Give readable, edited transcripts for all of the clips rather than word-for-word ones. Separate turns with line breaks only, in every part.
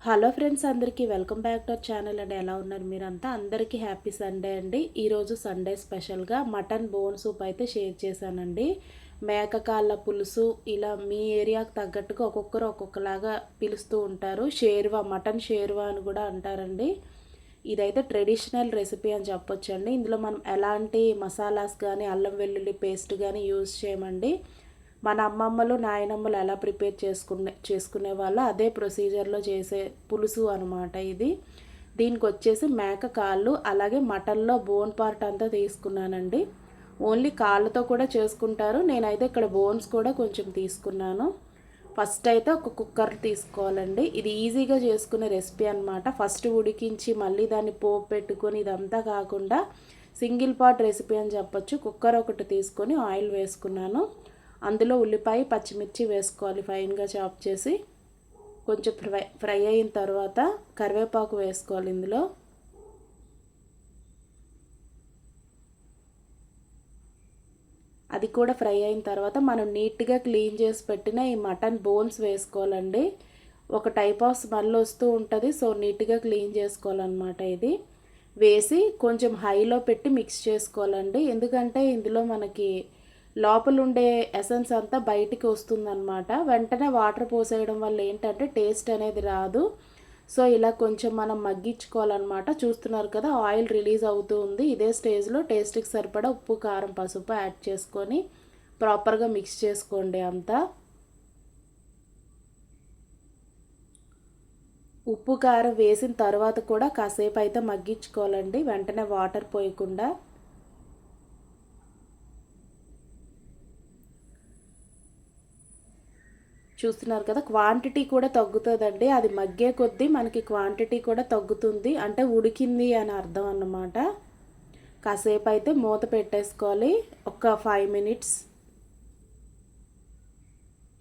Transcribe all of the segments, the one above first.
Hello friends, అందరికీ welcome back to our channel అండి. ఎలా ఉన్నారు మీరంతా? అందరికీ హ్యాపీ సండే అండి. ఈరోజు సండే స్పెషల్గా మటన్ బోన్ సూప్ అయితే షేర్ చేశానండి. మేకకాళ్ళ పులుసు, ఇలా మీ ఏరియాకు తగ్గట్టుగా ఒక్కొక్కరు ఒక్కొక్కలాగా పిలుస్తూ ఉంటారు. షేర్వా, మటన్ షేర్వా అని కూడా అంటారండి. ఇదైతే ట్రెడిషనల్ రెసిపీ అని చెప్పొచ్చండి. ఇందులో మనం ఎలాంటి మసాలాస్ కానీ అల్లం వెల్లుల్లి పేస్ట్ కానీ యూజ్ చేయమండి. మన అమ్మమ్మలు నాయనమ్మలు ఎలా ప్రిపేర్ చేసుకునే వాళ్ళు అదే ప్రొసీజర్లో చేసే పులుసు అనమాట ఇది. దీనికి వచ్చేసి మేక కాళ్ళు, అలాగే మటన్లో బోన్ పార్ట్ అంతా తీసుకున్నానండి. ఓన్లీ కాళ్ళతో కూడా చేసుకుంటారు, నేనైతే ఇక్కడ బోన్స్ కూడా కొంచెం తీసుకున్నాను. ఫస్ట్ అయితే ఒక కుక్కర్ తీసుకోవాలండి. ఇది ఈజీగా చేసుకునే రెసిపీ అనమాట. ఫస్ట్ ఉడికించి మళ్ళీ దాన్ని పోపు పెట్టుకొని ఇదంతా కాకుండా సింగిల్ పార్ట్ రెసిపీ అని చెప్పొచ్చు. కుక్కర్ ఒకటి తీసుకొని ఆయిల్ వేసుకున్నాను. అందులో ఉల్లిపాయ పచ్చిమిర్చి వేసుకోవాలి ఫైన్గా చాప్ చేసి. కొంచెం ఫ్రై అయిన తర్వాత కరివేపాకు వేసుకోవాలి ఇందులో. అది కూడా ఫ్రై అయిన తర్వాత మనం నీట్గా క్లీన్ చేసి పెట్టిన ఈ మటన్ బోన్స్ వేసుకోవాలండి. ఒక టైప్ ఆఫ్ స్మెల్ వస్తూ ఉంటుంది, సో నీట్గా క్లీన్ చేసుకోవాలన్నమాట. ఇది వేసి కొంచెం హైలో పెట్టి మిక్స్ చేసుకోవాలండి. ఎందుకంటే ఇందులో మనకి లోపల ఉండే ఎసెన్స్ అంతా బయటికి వస్తుందన్నమాట. వెంటనే వాటర్ పోసేయడం వల్ల ఏంటంటే టేస్ట్ అనేది రాదు. సో ఇలా కొంచెం మనం మగ్గించుకోవాలన్నమాట. చూస్తున్నారు కదా, ఆయిల్ రిలీజ్ అవుతూ ఉంది. ఇదే స్టేజ్లో టేస్ట్కి సరిపడా ఉప్పు, కారం, పసుపు యాడ్ చేసుకొని ప్రాపర్గా మిక్స్ చేసుకోండి అంతా. ఉప్పు కారం వేసిన తర్వాత కూడా కాసేపు అయితే మగ్గించుకోవాలండి, వెంటనే వాటర్ పోయకుండా. చూస్తున్నారు కదా, క్వాంటిటీ కూడా తగ్గుతుందండి. అది మగ్గే కొద్దీ మనకి క్వాంటిటీ కూడా తగ్గుతుంది, అంటే ఉడికింది అని అర్థం అన్నమాట. కాసేపు అయితే మూత పెట్టేసుకోవాలి, ఒక 5 మినిట్స్.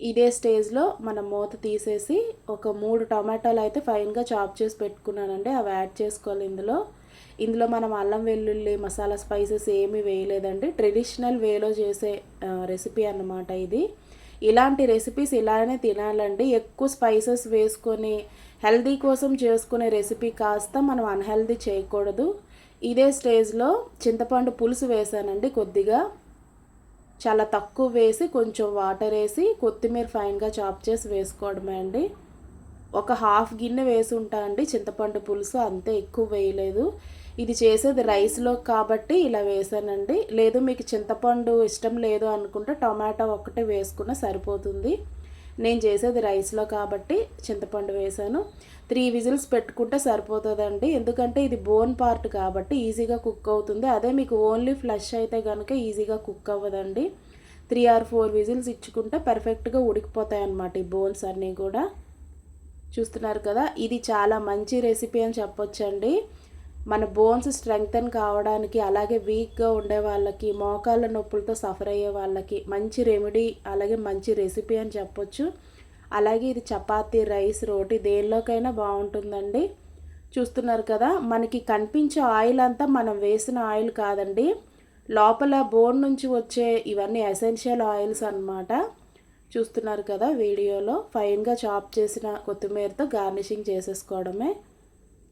ఇదే స్టేజ్లో మనం మూత తీసేసి ఒక 3 టమాటాలు అయితే ఫైన్గా చాప్ చేసి పెట్టుకున్నానండి, అవి యాడ్ చేసుకోవాలి ఇందులో మనం అల్లం వెల్లుల్లి మసాలా స్పైసెస్ ఏమీ వేయలేదండి. ట్రెడిషనల్ వేలో చేసే రెసిపీ అన్నమాట ఇది. ఇలాంటి రెసిపీస్ ఇలానే తినాలండి. ఎక్కువ స్పైసెస్ వేసుకొని హెల్దీ కోసం చేసుకునే రెసిపీ కాస్త మనం అన్హెల్దీ చేయకూడదు. ఇదే స్టేజ్లో చింతపండు పులుసు వేసానండి కొద్దిగా, చాలా తక్కువ వేసి కొంచెం వాటర్ వేసి కొత్తిమీర ఫైన్గా చాప్ చేసి వేసుకోవడమే అండి. ఒక హాఫ్ గిన్నె వేసి ఉంటా అండి చింతపండు పులుసు, అంతే, ఎక్కువ వేయలేదు. ఇది చేసేది రైస్లో కాబట్టి ఇలా వేసానండి. లేదు మీకు చింతపండు ఇష్టం లేదు అనుకుంటే టమాటా ఒక్కటే వేసుకున్నా సరిపోతుంది. నేను చేసేది రైస్లో కాబట్టి చింతపండు వేసాను. 3 విజిల్స్ పెట్టుకుంటే సరిపోతుందండి, ఎందుకంటే ఇది బోన్ పార్ట్ కాబట్టి ఈజీగా కుక్ అవుతుంది. అదే మీకు ఓన్లీ ఫ్లష్ అయితే కనుక ఈజీగా కుక్ అవ్వదండి. 3 or 4 విజిల్స్ ఇచ్చుకుంటే పర్ఫెక్ట్గా ఉడికిపోతాయి అన్నమాట ఈ బోన్స్ అన్నీ కూడా. చూస్తున్నారు కదా, ఇది చాలా మంచి రెసిపీ అని చెప్పొచ్చండి. మన బోన్స్ స్ట్రెంగ్తన్ కావడానికి, అలాగే వీక్గా ఉండే వాళ్ళకి, మోకాళ్ళ నొప్పులతో సఫర్ అయ్యే వాళ్ళకి మంచి రెమెడీ, అలాగే మంచి రెసిపీ అని చెప్పొచ్చు. అలాగే ఇది చపాతీ, రైస్, రోటీ దేనిలోకైనా బాగుంటుందండి. చూస్తున్నారు కదా, మనకి కనిపించే ఆయిల్ అంతా మనం వేసిన ఆయిల్ కాదండి, లోపల బోన్ నుంచి వచ్చే ఇవన్నీ ఎసెన్షియల్ ఆయిల్స్ అన్నమాట. చూస్తున్నారు కదా వీడియోలో, ఫైన్గా చాప్ చేసిన కొత్తిమీరతో గార్నిషింగ్ చేసేసుకోవడమే.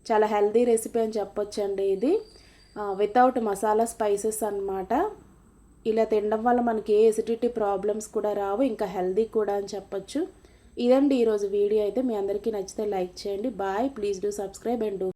చాలా హెల్దీ రెసిపీ అని చెప్పొచ్చండి ఇది, వితౌట్ మసాలా స్పైసెస్ అన్నమాట. ఇలా తినడం వల్ల మనకి ఏ ఎసిడిటీ ప్రాబ్లమ్స్ కూడా రావు, ఇంకా హెల్దీ కూడా అని చెప్పొచ్చు. ఇదండి ఈరోజు వీడియో అయితే. మీ అందరికీ నచ్చితే లైక్ చేయండి. Bye. Please do subscribe and do